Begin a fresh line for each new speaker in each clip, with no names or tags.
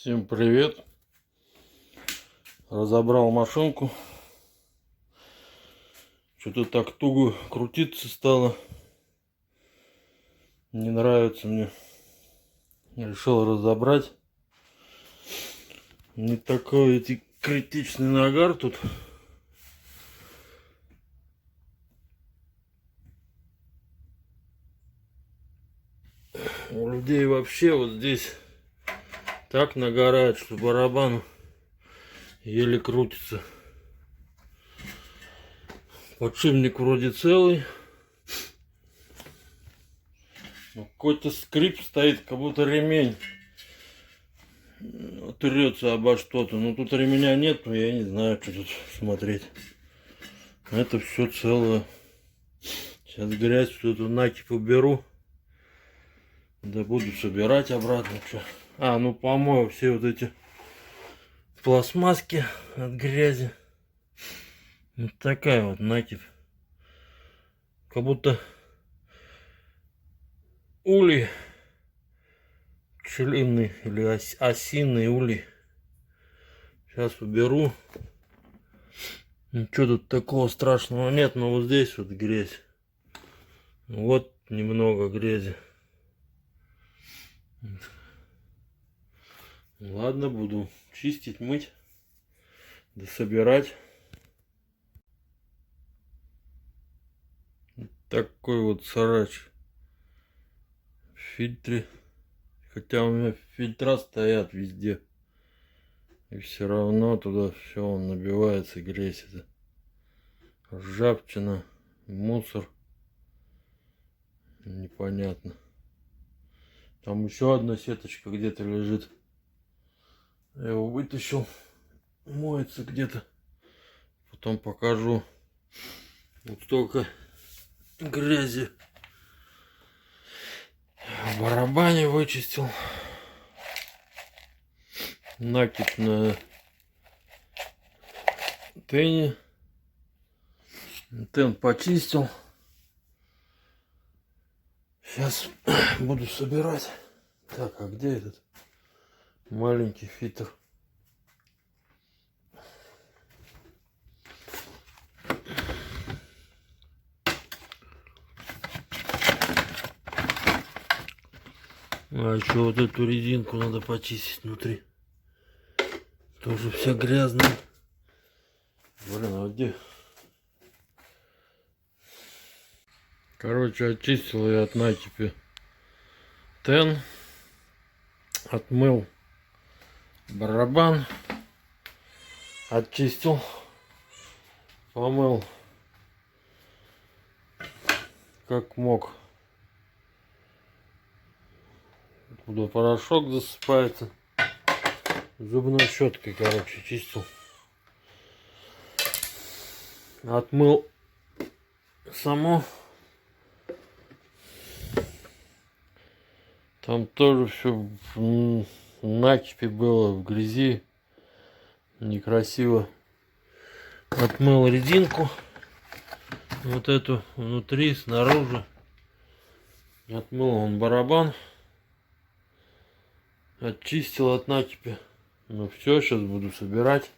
Всем привет! Разобрал машинку. Что-то так туго крутиться стало. Не нравится мне. Решил разобрать. Не такой критичный нагар тут. У людей вообще вот здесь так нагорает, что барабан еле крутится. Подшипник вроде целый. Но какой-то скрип стоит, как будто ремень трется обо что-то. Но тут ремня нет, но я не знаю, что тут смотреть. Это все целое. Сейчас грязь, всю эту накипь уберу. Да буду собирать обратно. Что? Ну помою все вот эти пластмасски от грязи. Вот такая вот накипь. Как будто улей пчелиный или осиный улей. Сейчас уберу. Ничего тут такого страшного нет, но вот здесь вот грязь. Вот немного грязи. Ладно, буду чистить, мыть, да собирать. Такой вот сарач в фильтре. Хотя у меня фильтра стоят везде. И все равно туда все он набивается, грязь это. Ржавчина, мусор. Непонятно. Там еще одна сеточка где-то лежит. Я его вытащил. Моется где-то. Потом покажу. Вот столько грязи. В барабане вычистил. Накипь на тене. Тен почистил. Сейчас буду собирать. Так, а где этот маленький фильтр? А еще вот эту резинку надо почистить внутри. Тоже вся грязная. Блин, а где? Короче, очистил я от накипи тен. Отмыл барабан. Очистил. Помыл как мог. Куда порошок засыпается. Зубной щеткой, короче, чистил. Отмыл само. Там тоже все в накипи было, в грязи. Некрасиво. Отмыл резинку. Вот эту внутри, снаружи. Отмыл он барабан. Очистил от накипи. Ну все, сейчас буду собирать.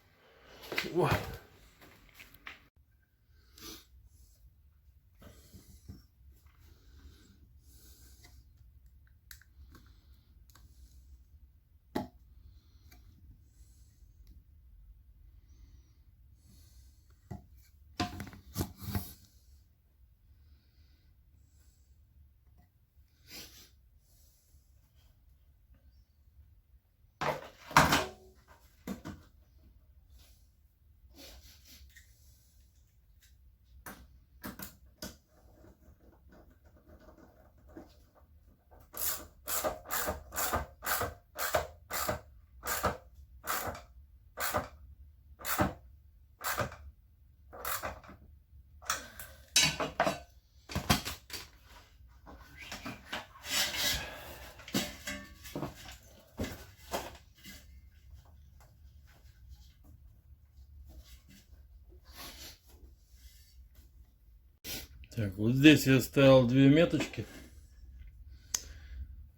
Так, вот здесь я ставил две меточки.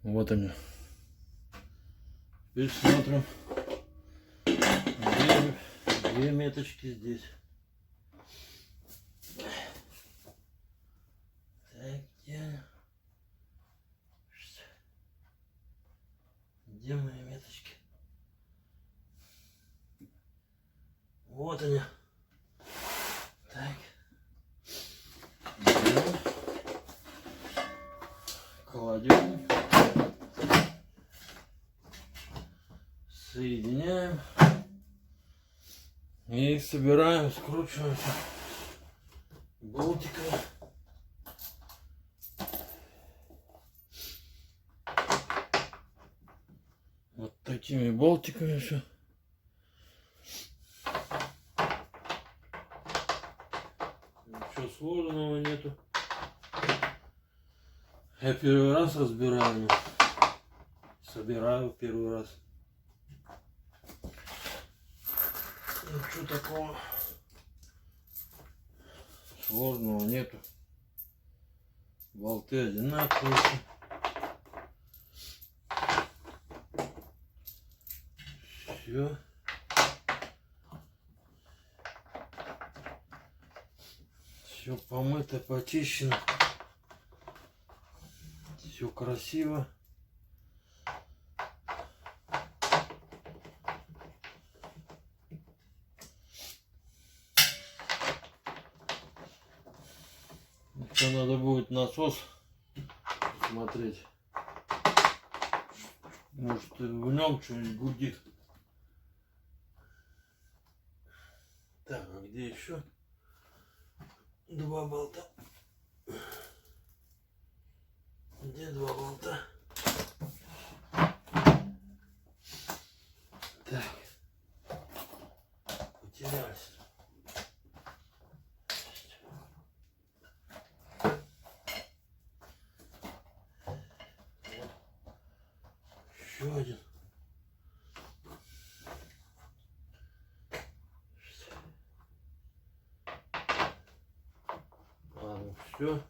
Вот они. Теперь смотрим. Две меточки здесь. Так, где мои меточки? Вот они. Так. Берем. Кладем. Соединяем. И собираем, скручиваем болтиками. Вот такими болтиками все. Ничего сложного нету. Я первый раз разбираю, собираю первый раз. Ничего такого сложного нету. Болты одинаковые. Все. Все помыто, почищено. Все красиво. Еще надо будет насос смотреть. Может, в нем что-нибудь гудит. Так, а где еще? Два болта. Где два болта? Так. Потерялись. Еще один. Ладно, все.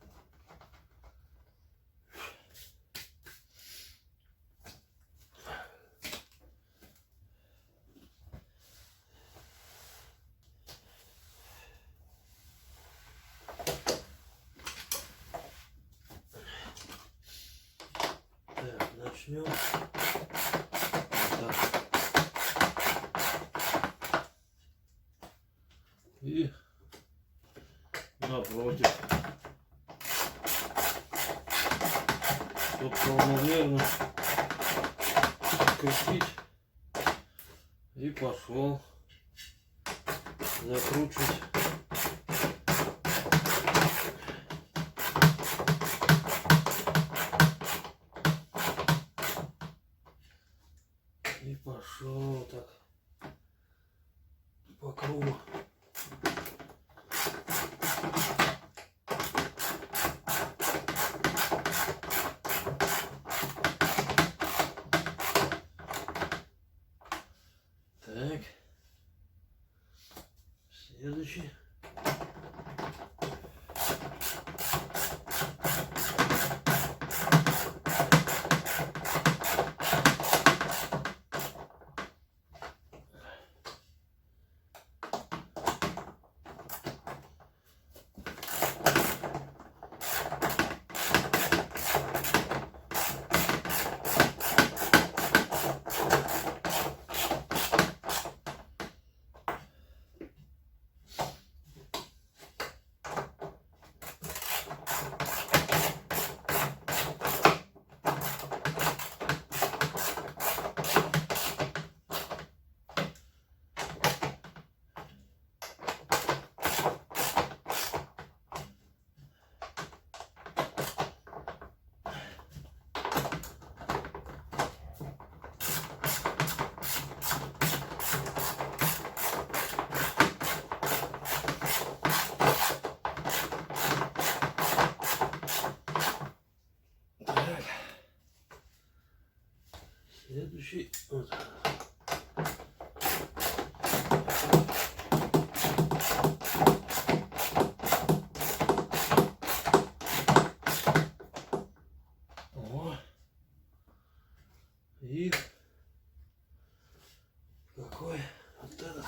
Так, начнем. Вот так. И напротив. Тут равномерно крутить. И пошел закручивать. И пошел так по кругу. Так, следующий. Следующий. Вот. О. И Какой вот этот.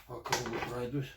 По кругу пройдусь.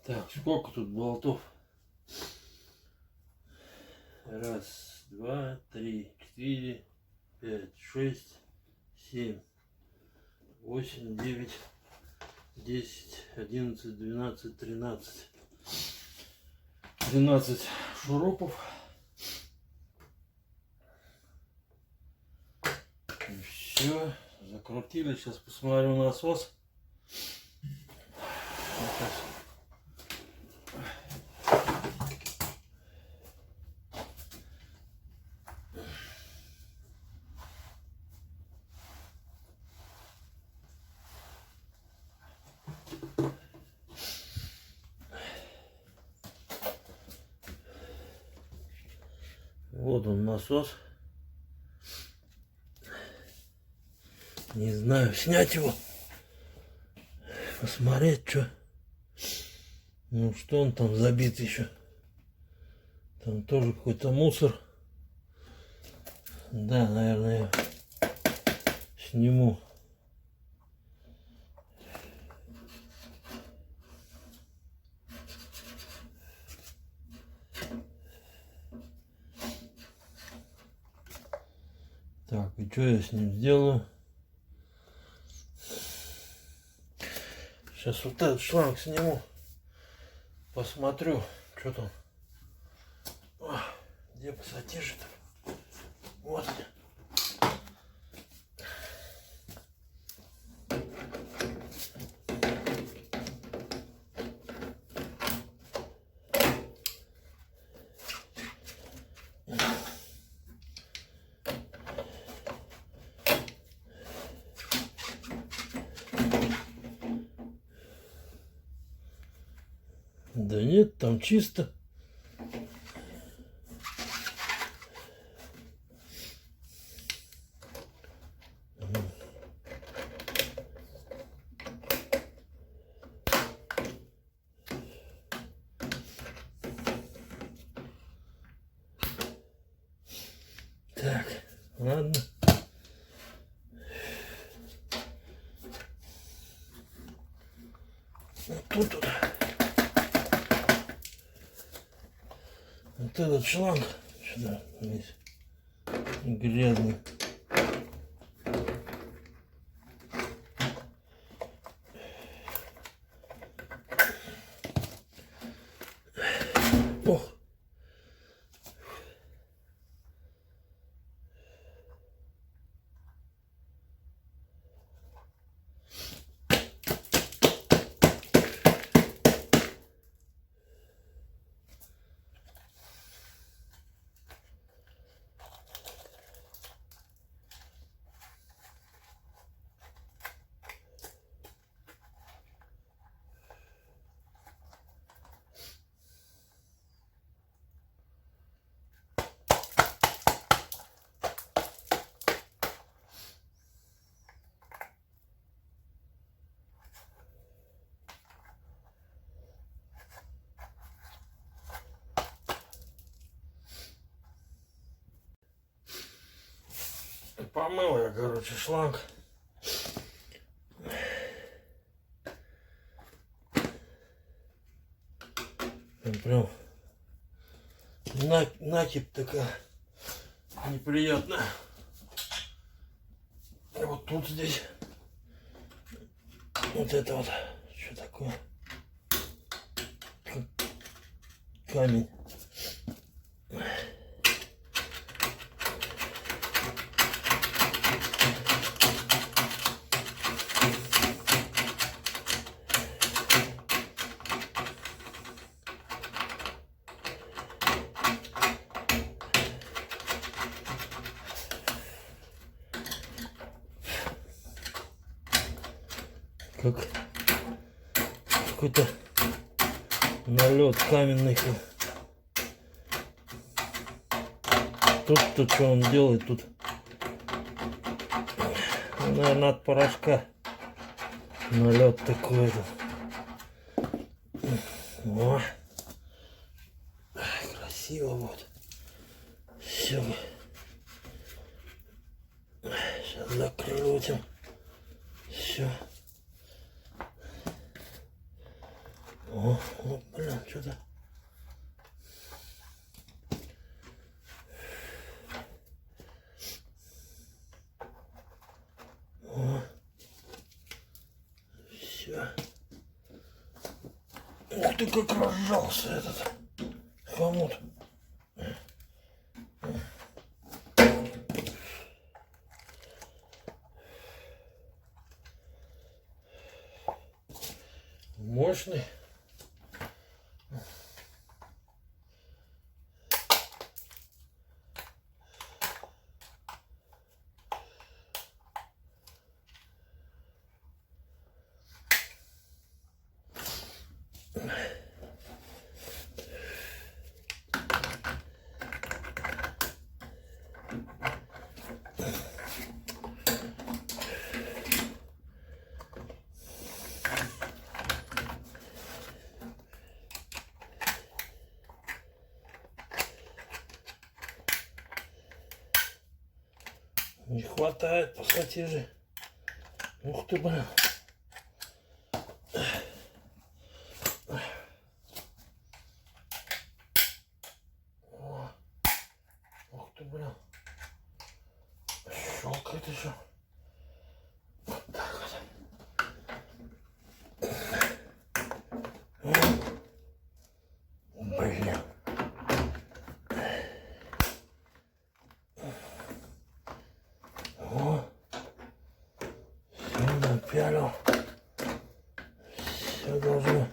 Так, сколько тут болтов? Раз, два, три, четыре, пять, шесть, семь, восемь, девять, 10, 11, 12, 13. 13 шурупов. Все, закрутили. Сейчас посмотрю насос. Вот он насос. Не знаю, снять его, посмотреть, что. Ну, что он там забит еще. Там тоже какой-то мусор. Да, наверное, я сниму. Так, и что я с ним сделаю? Сейчас вот этот шланг сниму. Посмотрю, что там. О, где пассатижи-то? Вот они. Да нет, там чисто. Так, ладно. Вот тут. Вот этот шланг сюда вниз. Грязный. Ох. помыл я, короче, шланг. Прям накипь такая неприятная. И вот тут здесь вот это вот что такое? Камень. Как какой-то налет каменный. Тут что он делает тут? Наверное, от порошка налет такой. О, красиво вот. Все. Сейчас закрутим. Все. О, блин, что-то. О, все. Ух ты, как разжался этот хомут. Мощный. Не хватает пассатижей. Ух ты, блин. О, ух ты, блин. Щелкает еще. Вот так вот. Блин. О, все напялил. Все должно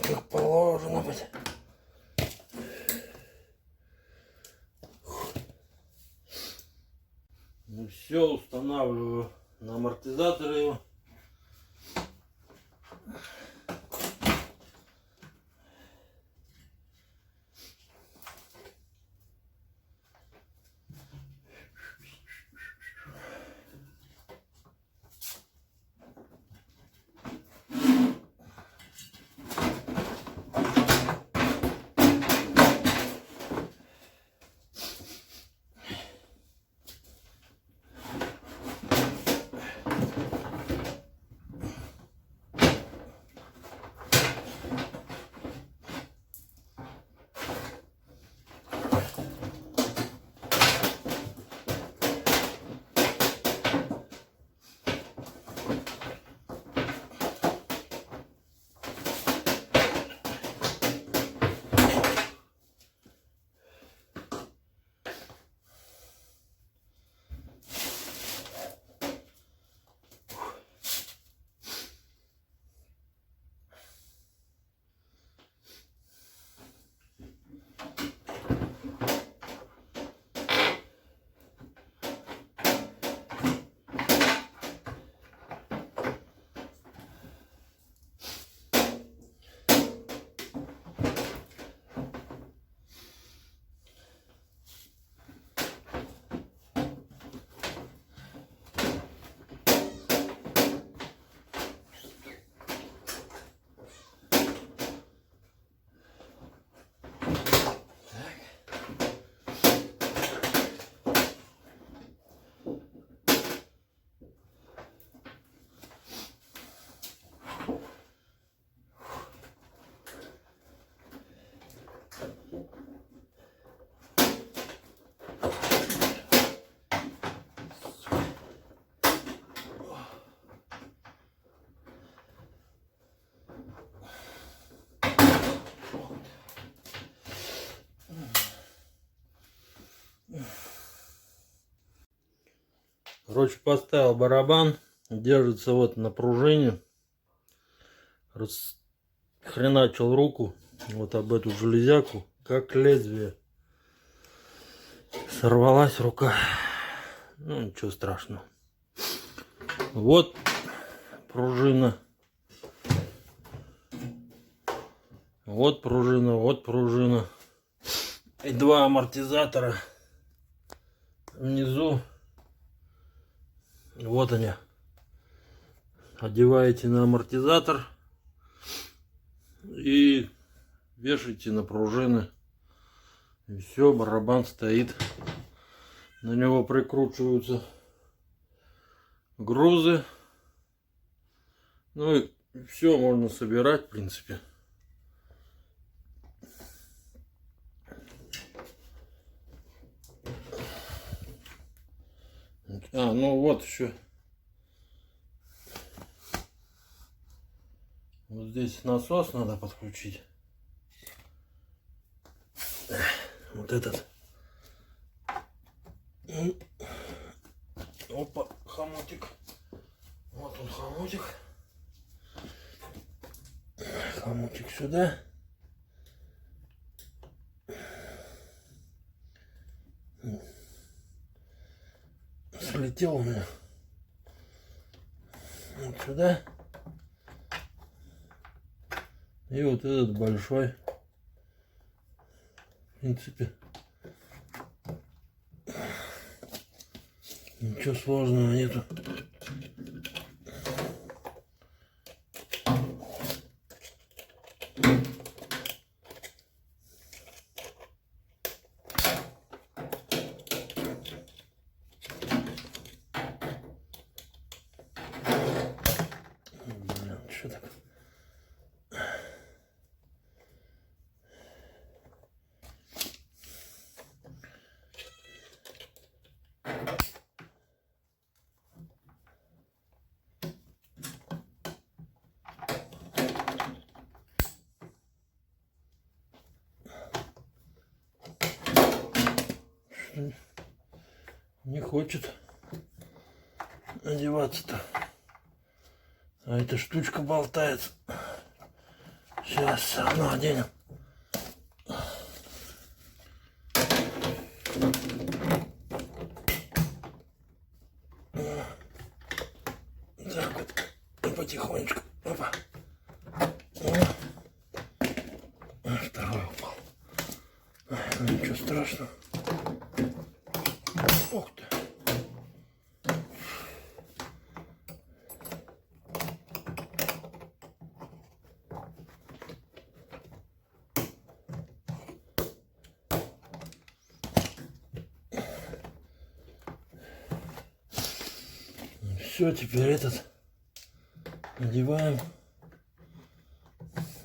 как положено быть. Ну все, устанавливаю на амортизаторы его. Короче, поставил барабан. Держится вот на пружине. Хреначил руку. Вот об эту железяку. Как лезвие. Сорвалась рука. Ну, ничего страшного. Вот пружина. Вот пружина, вот пружина. И два амортизатора внизу. Вот они. Одеваете на амортизатор и вешаете на пружины. И все, барабан стоит. На него прикручиваются грузы. Ну и все можно собирать, в принципе. Ну вот еще. Вот здесь насос надо подключить. Вот этот. Опа, хомутик. Вот он, хомутик. Хомутик сюда. Слетел у меня. Вот сюда. И вот этот большой. В принципе, ничего сложного нету. Блин, что так? Не хочет одеваться-то. А эта штучка болтается. Сейчас все равно оденем. Так вот. И потихонечку. Опа. Второй упал. Ничего страшного. Ух ты. Все, теперь этот одеваем,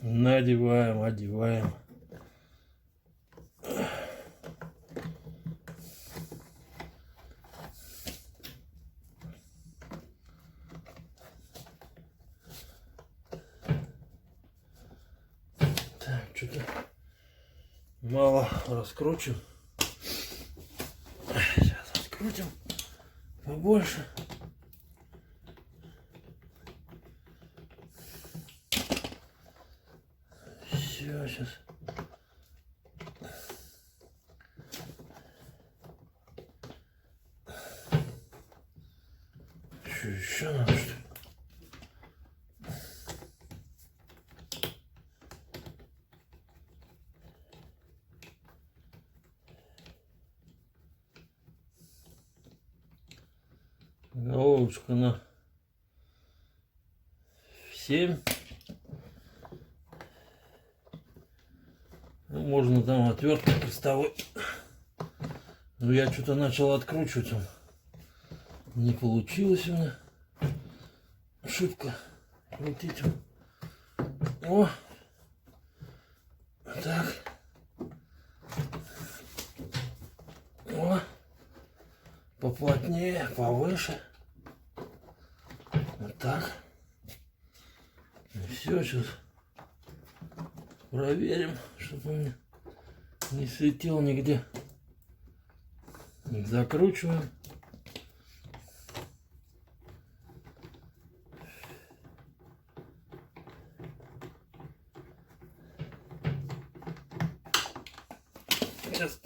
надеваем, одеваем. Так, что-то мало раскручим. Сейчас раскрутим побольше. Все, сейчас. Что еще надо, что ли? Головочка на 7. Ну, можно там отверткой крестовой. Но я что-то начал откручивать. Не получилось у меня. Ошибка. Крутить. О! Так. О! Поплотнее, повыше. Вот так. И все, сейчас проверим, чтобы он не светил нигде. Закручиваем. Сейчас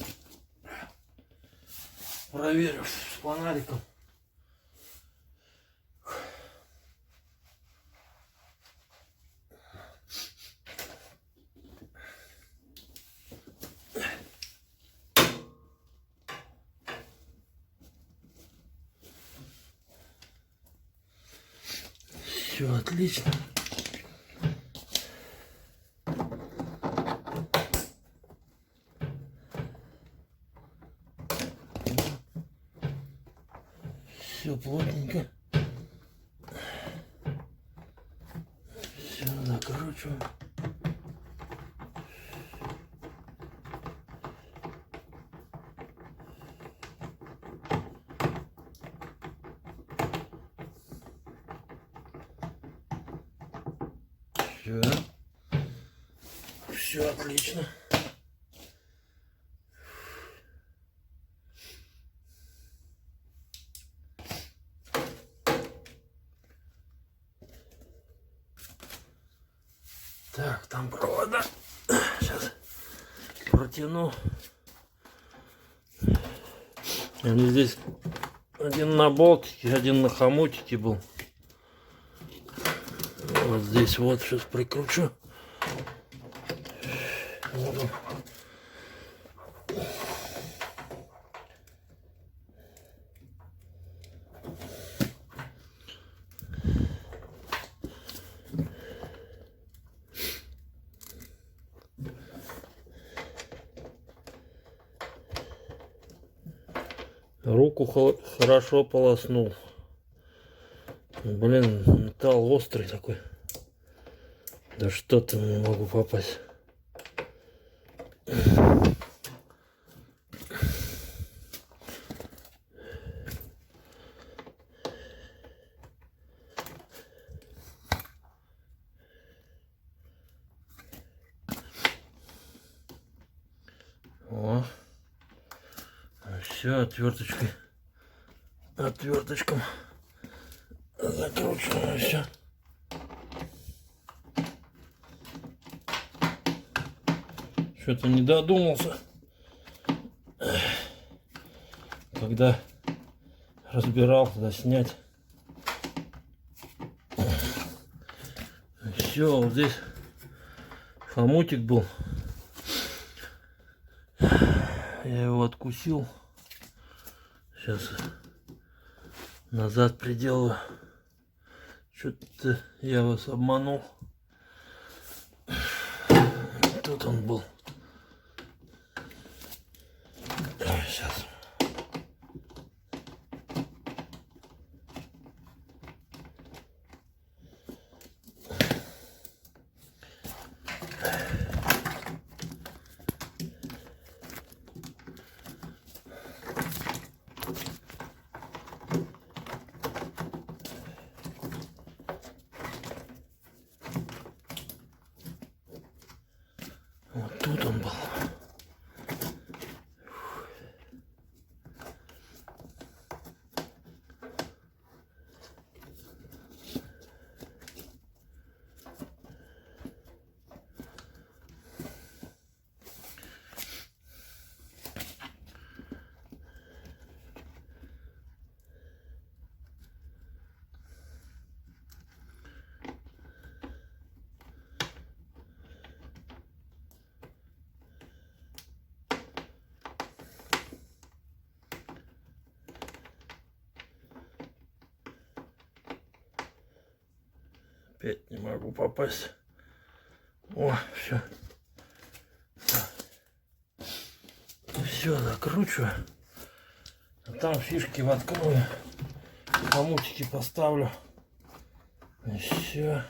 проверю с фонариком. Все отлично. Все плотненько. Все закручиваем. Все. Все отлично. Так, там провода. Сейчас протяну. Они здесь один на болтике, один на хомутике был. Вот здесь вот сейчас прикручу. Вот он. Руку хорошо полоснул. Блин, металл острый такой. Да что-то не могу попасть. О, все отверточком закручиваем все. Что-то не додумался, когда разбирал, туда снять. Все, вот здесь хомутик был. Я его откусил. Сейчас назад приделаю. Что-то я вас обманул. Тут он был. Сейчас. Вот тут он был. Опять не могу попасть. О, все. Все, закручиваю. А там фишки воткну. Хомутики поставлю. И все.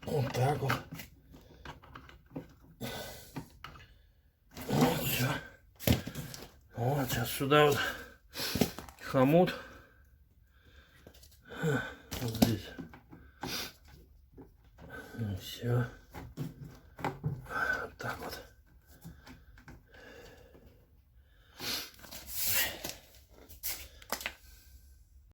Вот так вот. Вот все. Вот сейчас сюда вот хомут. Вот здесь. И все.